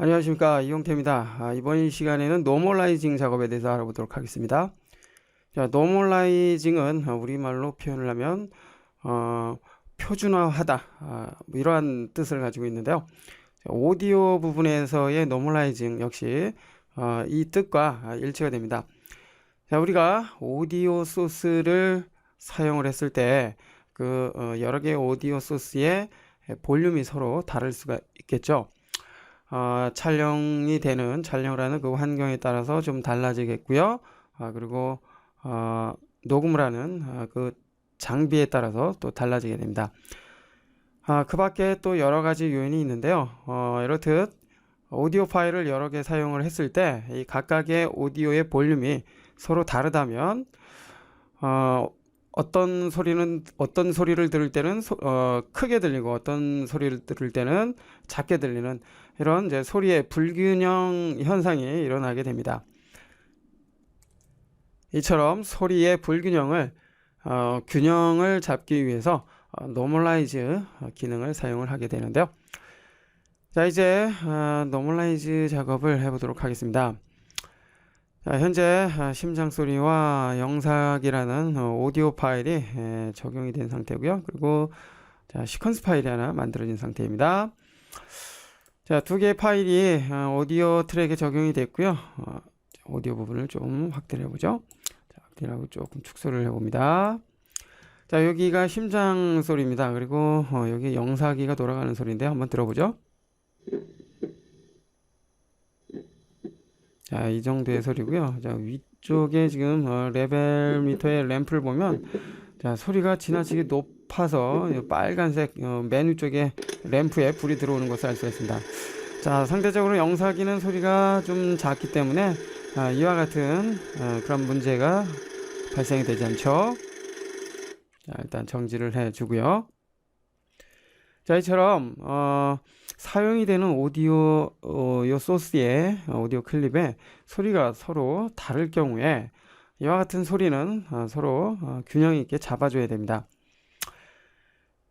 안녕하십니까, 이용태입니다. 이번 시간에는 노멀라이징 작업에 대해서 알아보도록 하겠습니다. 자, 노멀라이징은 우리말로 표현을 하면 표준화하다, 뭐 이러한 뜻을 가지고 있는데요. 자, 오디오 부분에서의 노멀라이징 역시 이 뜻과 일치가 됩니다. 자, 우리가 오디오 소스를 사용을 했을 때 그 여러 개의 오디오 소스의 볼륨이 서로 다를 수가 있겠죠. 촬영을 하는 그 환경에 따라서 좀 달라지겠고요. 그리고 녹음을 하는 그 장비에 따라서 또 달라지게 됩니다. 그 밖에 또 여러 가지 요인이 있는데요. 이렇듯 오디오 파일을 여러 개 사용을 했을 때 이 각각의 오디오의 볼륨이 서로 다르다면 어떤 소리를 들을 때는 크게 들리고 어떤 소리를 들을 때는 작게 들리는 이런 이제 소리의 불균형 현상이 일어나게 됩니다. 이처럼 소리의 불균형을 균형을 잡기 위해서 노멀라이즈 기능을 사용을 하게 되는데요. 자, 이제 노멀라이즈 작업을 해보도록 하겠습니다. 자, 현재 심장 소리와 영상이라는 오디오 파일이 적용이 된 상태고요. 그리고 자, 시퀀스 파일이 하나 만들어진 상태입니다. 자, 두 개의 파일이 오디오 트랙에 적용이 됐고요. 오디오 부분을 좀 확대를 해보죠. 자, 확대를 하고 조금 축소를 해봅니다. 자, 여기가 심장 소리입니다. 그리고 여기 영상기가 돌아가는 소리인데 한번 들어보죠. 자, 이 정도의 소리고요. 자, 위쪽에 지금 레벨 미터의 램프를 보면 자, 소리가 지나치게 높아서 빨간색 맨 위쪽에 램프에 불이 들어오는 것을 알 수 있습니다. 자, 상대적으로 영상기는 소리가 좀 작기 때문에 이와 같은 그런 문제가 발생이 되지 않죠. 자, 일단 정지를 해 주고요. 자, 이처럼 사용이 되는 오디오 요 소스의 오디오 클립에 소리가 서로 다를 경우에 이와 같은 소리는 서로 균형 있게 잡아줘야 됩니다.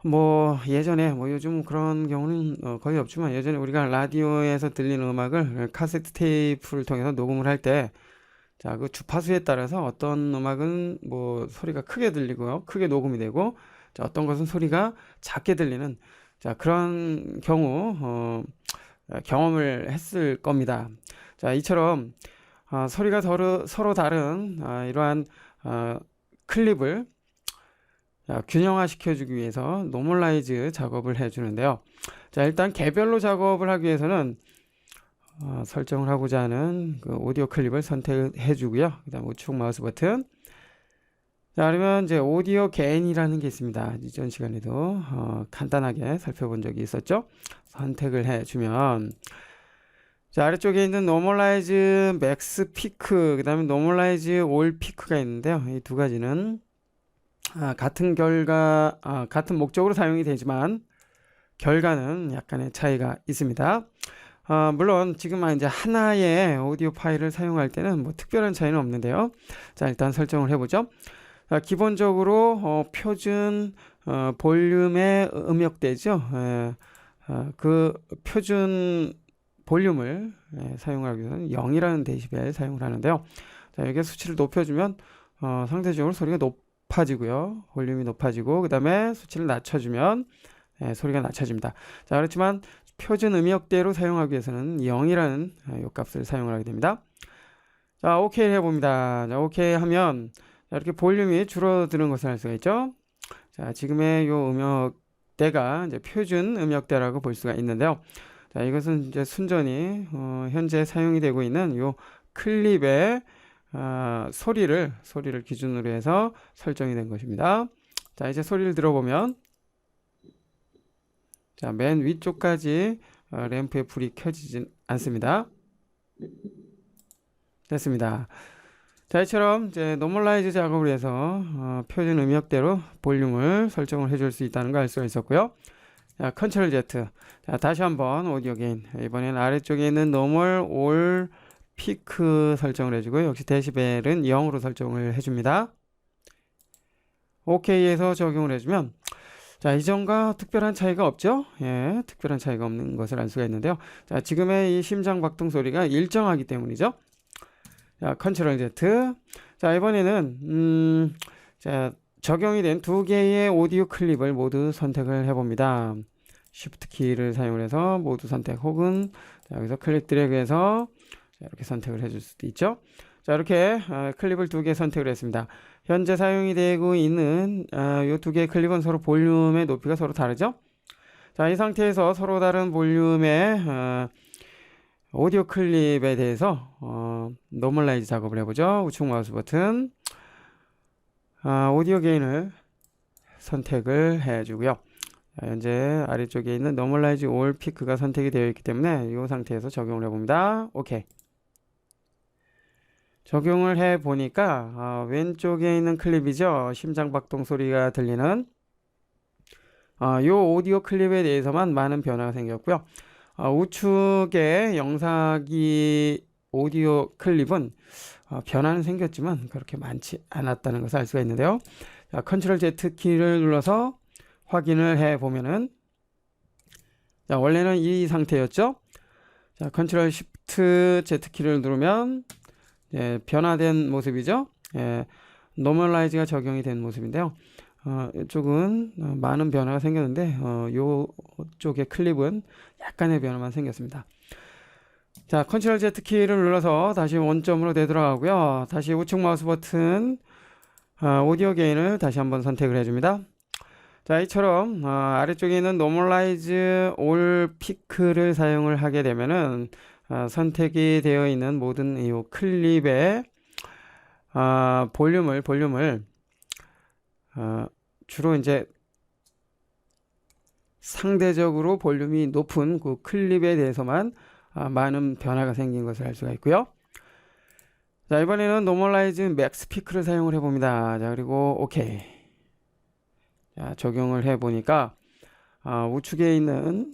뭐 예전에 뭐 요즘 그런 경우는 거의 없지만 예전에 우리가 라디오에서 들리는 음악을 카세트 테이프를 통해서 녹음을 할 때 자, 그 주파수에 따라서 어떤 음악은 뭐 소리가 크게 들리고요, 크게 녹음이 되고, 자, 어떤 것은 소리가 작게 들리는 자, 그런 경우 경험을 했을 겁니다. 자, 이처럼 소리가 서로 다른 이러한 클립을 균형화 시켜주기 위해서 노멀라이즈 작업을 해주는데요. 자, 일단 개별로 작업을 하기 위해서는 설정을 하고자 하는 그 오디오 클립을 선택해 주고요. 그 다음 우측 마우스 버튼. 자, 그러면 이제 오디오 게인이라는 게 있습니다. 이전 시간에도 간단하게 살펴본 적이 있었죠. 선택을 해주면 자, 아래쪽에 있는 노멀라이즈 맥스 피크, 그 다음에 노멀라이즈 올 피크가 있는데요. 이 두 가지는 같은 목적으로 사용이 되지만 결과는 약간의 차이가 있습니다. 물론 지금 이제 하나의 오디오 파일을 사용할 때는 뭐 특별한 차이는 없는데요. 자, 일단 설정을 해보죠. 기본적으로 표준 볼륨의 음역대죠. 그 표준 볼륨을 사용하기 위해서는 0이라는 데시벨 사용을 하는데요. 자, 여기에 수치를 높여주면 상대적으로 소리가 높아지고요. 볼륨이 높아지고, 그 다음에 수치를 낮춰주면 소리가 낮춰집니다. 자, 그렇지만 표준 음역대로 사용하기 위해서는 0이라는 요 값을 사용을 하게 됩니다. 자, 오케이 해봅니다. 자, 오케이 하면 자, 이렇게 볼륨이 줄어드는 것을 알 수가 있죠. 자, 지금의 요 음역대가 이제 표준 음역대라고 볼 수가 있는데요. 자, 이것은 이제 순전히 현재 사용이 되고 있는 요 클립의 소리를 기준으로 해서 설정이 된 것입니다. 자, 이제 소리를 들어보면 자, 맨 위쪽까지 램프의 불이 켜지진 않습니다. 됐습니다. 자, 이처럼 이제 노멀라이즈 작업을 해서 표준 음역대로 볼륨을 설정을 해줄 수 있다는 걸 알 수가 있었고요. 자, 컨트롤 Z. 자, 다시 한번 오디오 게인. 이번엔 아래쪽에 있는 노멀 올 피크 설정을 해주고요. 역시 데시벨은 0으로 설정을 해줍니다. OK에서 적용을 해주면 자, 이전과 특별한 차이가 없죠? 예, 특별한 차이가 없는 것을 알 수가 있는데요. 자, 지금의 이 심장 박동 소리가 일정하기 때문이죠. 자, 컨트롤 Z. 자, 이번에는 자, 적용이 된 두 개의 오디오 클립을 모두 선택을 해봅니다. Shift 키를 사용을 해서 모두 선택 혹은 자, 여기서 클릭 드래그해서 이렇게 선택을 해줄 수도 있죠. 자, 이렇게 클립을 두 개 선택을 했습니다. 현재 사용이 되고 있는 이 두 개의 클립은 서로 볼륨의 높이가 서로 다르죠. 자, 이 상태에서 서로 다른 볼륨의 오디오 클립에 대해서 노멀라이즈 작업을 해보죠. 우측 마우스 버튼 오디오 게인을 선택을 해주고요. 현재 아래쪽에 있는 노멀라이즈 올 피크가 선택이 되어 있기 때문에 이 상태에서 적용을 해봅니다. 오케이. 적용을 해보니까 왼쪽에 있는 클립이죠. 심장박동 소리가 들리는 이 오디오 클립에 대해서만 많은 변화가 생겼고요. 우측의 영상기 오디오 클립은 변화는 생겼지만 그렇게 많지 않았다는 것을 알 수가 있는데요. 자, 컨트롤 Z 키를 눌러서 확인을 해보면은 자, 원래는 이 상태였죠. 자, 컨트롤 Shift Z 키를 누르면 변화된 모습이죠. 노멀라이즈가 적용이 된 모습인데요. 이쪽은 많은 변화가 생겼는데 이쪽의 클립은 약간의 변화만 생겼습니다. 자, 컨트롤 Z 키를 눌러서 다시 원점으로 되돌아가고요. 다시 우측 마우스 버튼 오디오 게인을 다시 한번 선택을 해줍니다. 자, 이처럼 아래쪽에 있는 노멀라이즈 올 피크를 사용을 하게 되면은 선택이 되어 있는 모든 이 클립의 볼륨을 주로 이제 상대적으로 볼륨이 높은 그 클립에 대해서만 많은 변화가 생긴 것을 알 수가 있고요. 자, 이번에는 노멀라이즈 맥스 피크를 사용을 해봅니다. 자, 그리고 오케이. 자, 적용을 해보니까 우측에 있는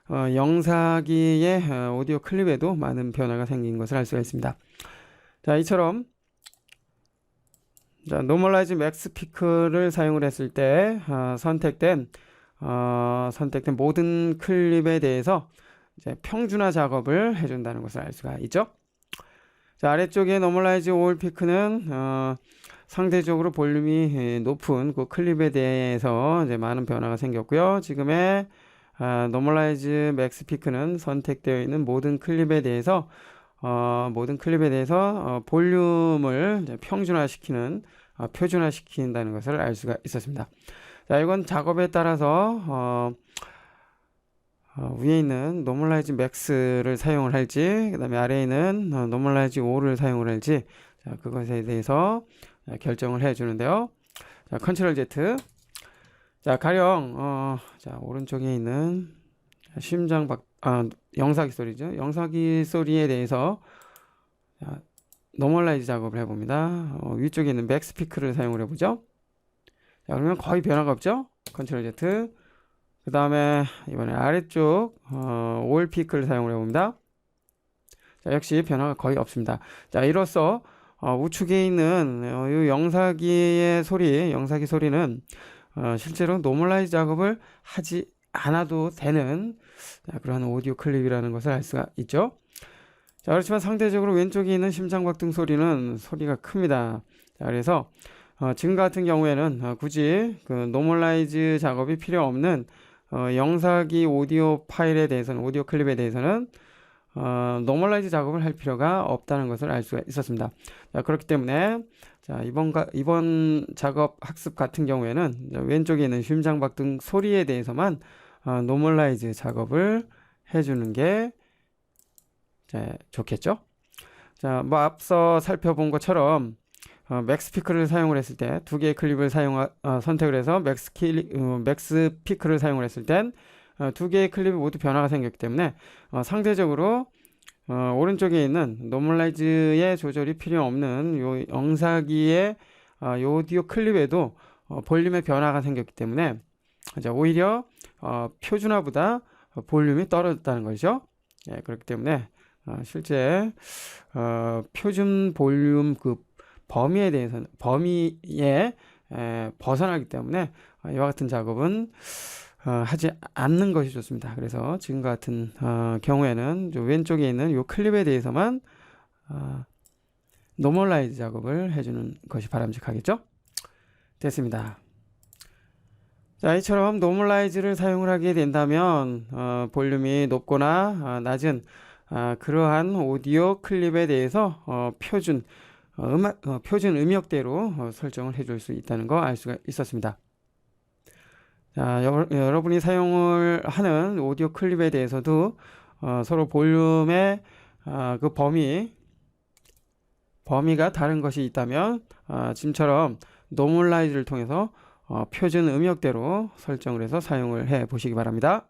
영상기의 오디오 클립에도 많은 변화가 생긴 것을 알 수가 있습니다. 자, 이처럼 자, 노멀라이즈 맥스 피크를 사용을 했을 때 선택된 모든 클립에 대해서 이제 평준화 작업을 해준다는 것을 알 수가 있죠. 자, 아래쪽에 노멀라이즈 올 피크는 상대적으로 볼륨이 높은 그 클립에 대해서 이제 많은 변화가 생겼고요. 지금의 노멀라이즈 맥스 피크는 선택되어 있는 모든 클립에 대해서 볼륨을 이제 표준화시킨다는 것을 알 수가 있었습니다. 자, 이건 작업에 따라서 위에 있는 노멀라이즈 맥스를 사용을 할지, 그 다음에 아래에 있는 노멀라이즈 올을 사용을 할지, 자, 그것에 대해서 결정을 해 주는데요. 자, 컨트롤 Z. 자, 가령 자, 오른쪽에 있는 영사기 소리죠. 영사기 소리에 대해서 노멀라이즈 작업을 해봅니다. 위쪽에 있는 맥스 피크를 사용을 해보죠. 자, 그러면 거의 변화가 없죠. 컨트롤 Z. 그 다음에 이번에 아래쪽 올 피크를 사용을 해봅니다. 자, 역시 변화가 거의 없습니다. 자, 이로써 우측에 있는 이 영사기 소리는 실제로 노멀라이즈 작업을 하지 않아도 되는 그런 오디오 클립이라는 것을 알 수가 있죠. 자, 그렇지만 상대적으로 왼쪽에 있는 심장박동 소리는 소리가 큽니다. 자, 그래서 지금 같은 경우에는 굳이 그 노멀라이즈 작업이 필요 없는 영사기 오디오 클립에 대해서는 노멀라이즈 작업을 할 필요가 없다는 것을 알 수가 있었습니다. 자, 그렇기 때문에 자, 이번 작업 학습 같은 경우에는 왼쪽에 있는 심장박동 소리에 대해서만 노멀라이즈 작업을 해주는 게 좋겠죠. 자, 뭐 앞서 살펴본 것처럼 맥스 피크를 사용을 했을 때 두 개의 클립을 선택을 해서 맥스 피크를 사용을 했을 땐 두 개의 클립이 모두 변화가 생겼기 때문에 상대적으로 오른쪽에 있는 노멀라이즈의 조절이 필요 없는 요 영사기의 요 오디오 클립에도 볼륨의 변화가 생겼기 때문에 오히려 표준화보다 볼륨이 떨어졌다는 것이죠. 그렇기 때문에 실제 표준 볼륨 그 범위에 벗어나기 때문에 이와 같은 작업은 하지 않는 것이 좋습니다. 그래서 지금과 같은 경우에는 왼쪽에 있는 이 클립에 대해서만 노멀라이즈 작업을 해주는 것이 바람직하겠죠? 됐습니다. 자, 이처럼 노멀라이즈를 사용을 하게 된다면 볼륨이 높거나 낮은 그러한 오디오 클립에 대해서 표준 음역대로 설정을 해줄 수 있다는 거 알 수가 있었습니다. 자, 여러분이 사용을 하는 오디오 클립에 대해서도 서로 볼륨의 그 범위가 다른 것이 있다면 지금처럼 노멀라이즈를 통해서 표준 음역대로 설정을 해서 사용을 해 보시기 바랍니다.